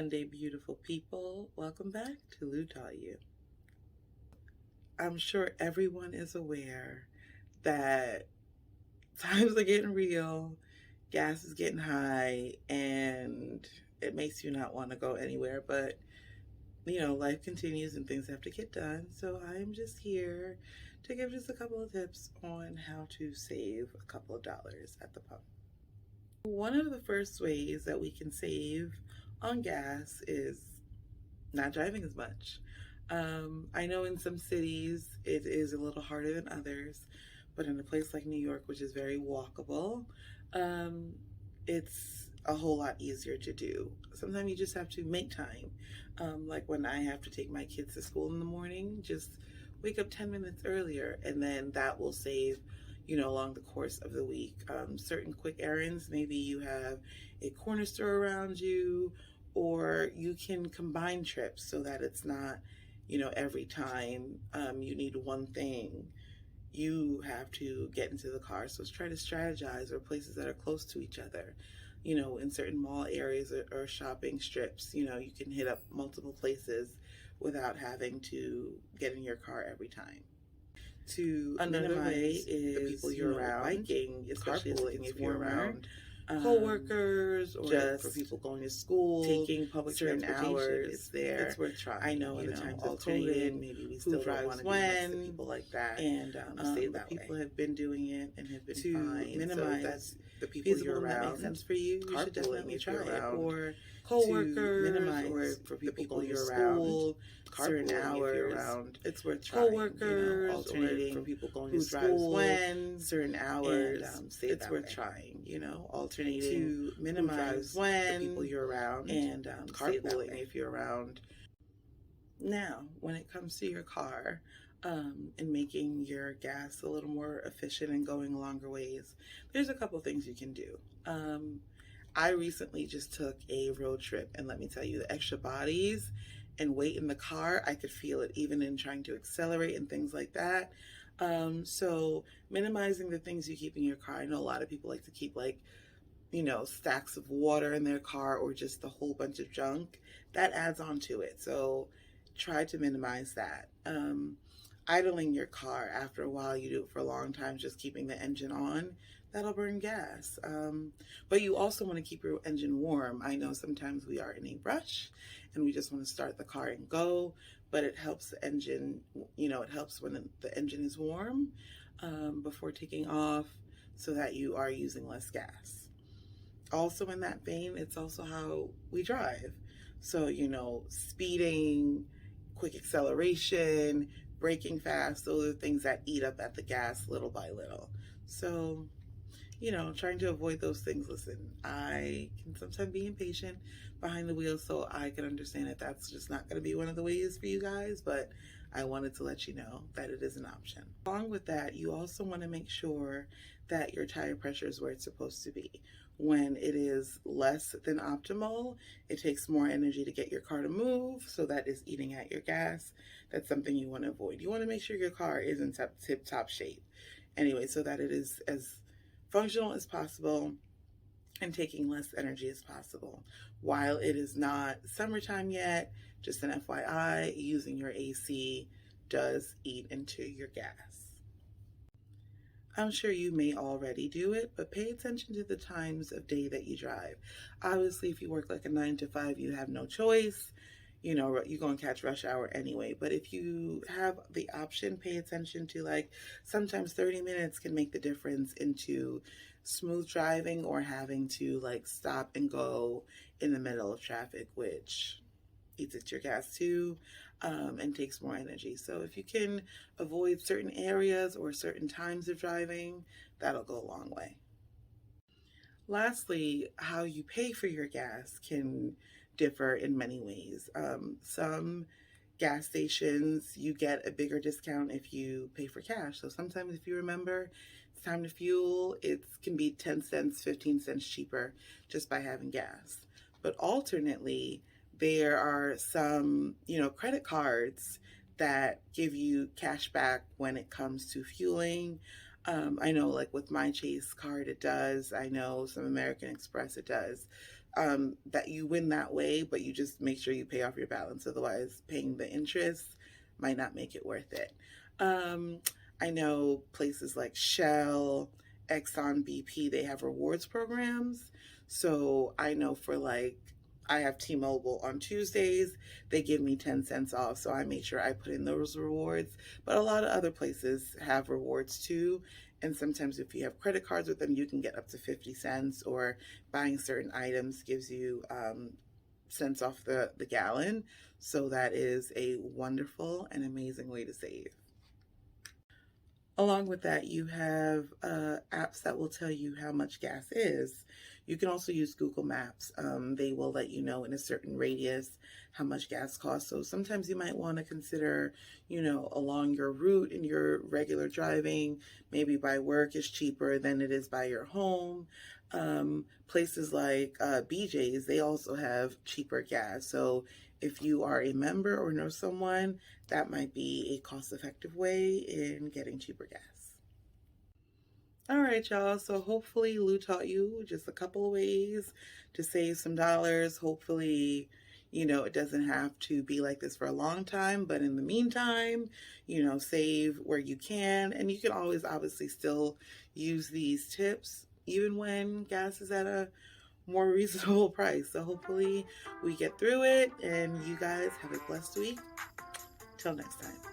Sunday, beautiful people. Welcome back to Lou Taught You. I'm sure everyone is aware that times are getting real, gas is getting high, and it makes you not want to go anywhere. But, life continues and things have to get done. So I'm just here to give just a couple of tips on how to save a couple of dollars at the pump. One of the first ways that we can save on gas is not driving as much. I know in some cities it is a little harder than others, but in a place like New York, which is very walkable, it's a whole lot easier to do. Sometimes you just have to make time. Like when I have to take my kids to school in the morning, just wake up 10 minutes earlier, and then that will save along the course of the week. Certain quick errands, maybe you have a corner store around you, or you can combine trips so that it's not, every time you need one thing, you have to get into the car. So try to strategize, or places that are close to each other. In certain mall areas or shopping strips, you can hit up multiple places without having to get in your car every time. To minimize is the people you're around, biking, especially if you're around co-workers, or just for people going to school, taking public transportation hours. It's worth trying. I know in the times of COVID, maybe we still don't want to be next to people like that, and save that people have been doing it and have been to fine. Minimize so that's the people you're around. That makes sense for you. You should definitely try it. Or co-workers, minimize or for people going to school, certain hours. It's worth trying. Co-workers, alternating for people going to school, when certain hours. And, it's worth trying. Alternating to minimize when the people you're around, and carpooling if you're around. Now, when it comes to your car, and making your gas a little more efficient and going longer ways, there's a couple things you can do. I recently just took a road trip, and let me tell you, the extra bodies and weight in the car, I could feel it even in trying to accelerate and things like that. So minimizing the things you keep in your car. I know a lot of people like to keep stacks of water in their car, or just a whole bunch of junk. That adds on to it. So try to minimize that. Idling your car, after a while, you do it for a long time, just keeping the engine on, that'll burn gas. But you also want to keep your engine warm. I know sometimes we are in a rush and we just want to start the car and go, but it helps the engine, it helps when the engine is warm before taking off, so that you are using less gas. Also in that vein, it's also how we drive. So, speeding, quick acceleration, braking fast, those are things that eat up at the gas little by little. So, trying to avoid those things. Listen, I can sometimes be impatient behind the wheel, so I can understand that that's just not going to be one of the ways for you guys, but I wanted to let you know that it is an option. Along with that, you also want to make sure that your tire pressure is where it's supposed to be. When it is less than optimal, it takes more energy to get your car to move, so that is eating at your gas. That's something you want to avoid. You want to make sure your car is in tip-top shape anyway, so that it is as functional as possible and taking less energy as possible. While it is not summertime yet, just an FYI, using your AC does eat into your gas. I'm sure you may already do it, but pay attention to the times of day that you drive. Obviously, if you work like a 9 to 5, you have no choice. You're going to catch rush hour anyway. But if you have the option, pay attention to sometimes 30 minutes can make the difference into smooth driving, or having to stop and go in the middle of traffic, which eats at your gas too, and takes more energy. So if you can avoid certain areas or certain times of driving, that'll go a long way. Lastly, how you pay for your gas can differ in many ways. Some gas stations, you get a bigger discount if you pay for cash. So sometimes, if you remember, it's time to fuel, it can be 10 cents, 15 cents cheaper just by having gas. But alternately, there are some, credit cards that give you cash back when it comes to fueling. I know with my Chase card, it does. I know some American Express, it does. that you win that way, but you just make sure you pay off your balance. Otherwise, paying the interest might not make it worth it. I know places like Shell, Exxon, BP, they have rewards programs. So I know for like, I have T-Mobile on Tuesdays, they give me 10 cents off. So I make sure I put in those rewards. But a lot of other places have rewards too. And sometimes if you have credit cards with them, you can get up to 50 cents, or buying certain items gives you cents off the gallon. So that is a wonderful and amazing way to save. Along with that, you have apps that will tell you how much gas is. You can also use Google Maps. They will let you know in a certain radius how much gas costs. So sometimes you might want to consider, along your route in your regular driving, maybe by work is cheaper than it is by your home. Places like BJ's, they also have cheaper gas. So if you are a member or know someone, that might be a cost-effective way in getting cheaper gas. All right, y'all. So hopefully Lou taught you just a couple of ways to save some dollars. Hopefully, it doesn't have to be like this for a long time, but in the meantime, save where you can. And you can always obviously still use these tips even when gas is at a more reasonable price. So hopefully we get through it, and you guys have a blessed week. Till next time.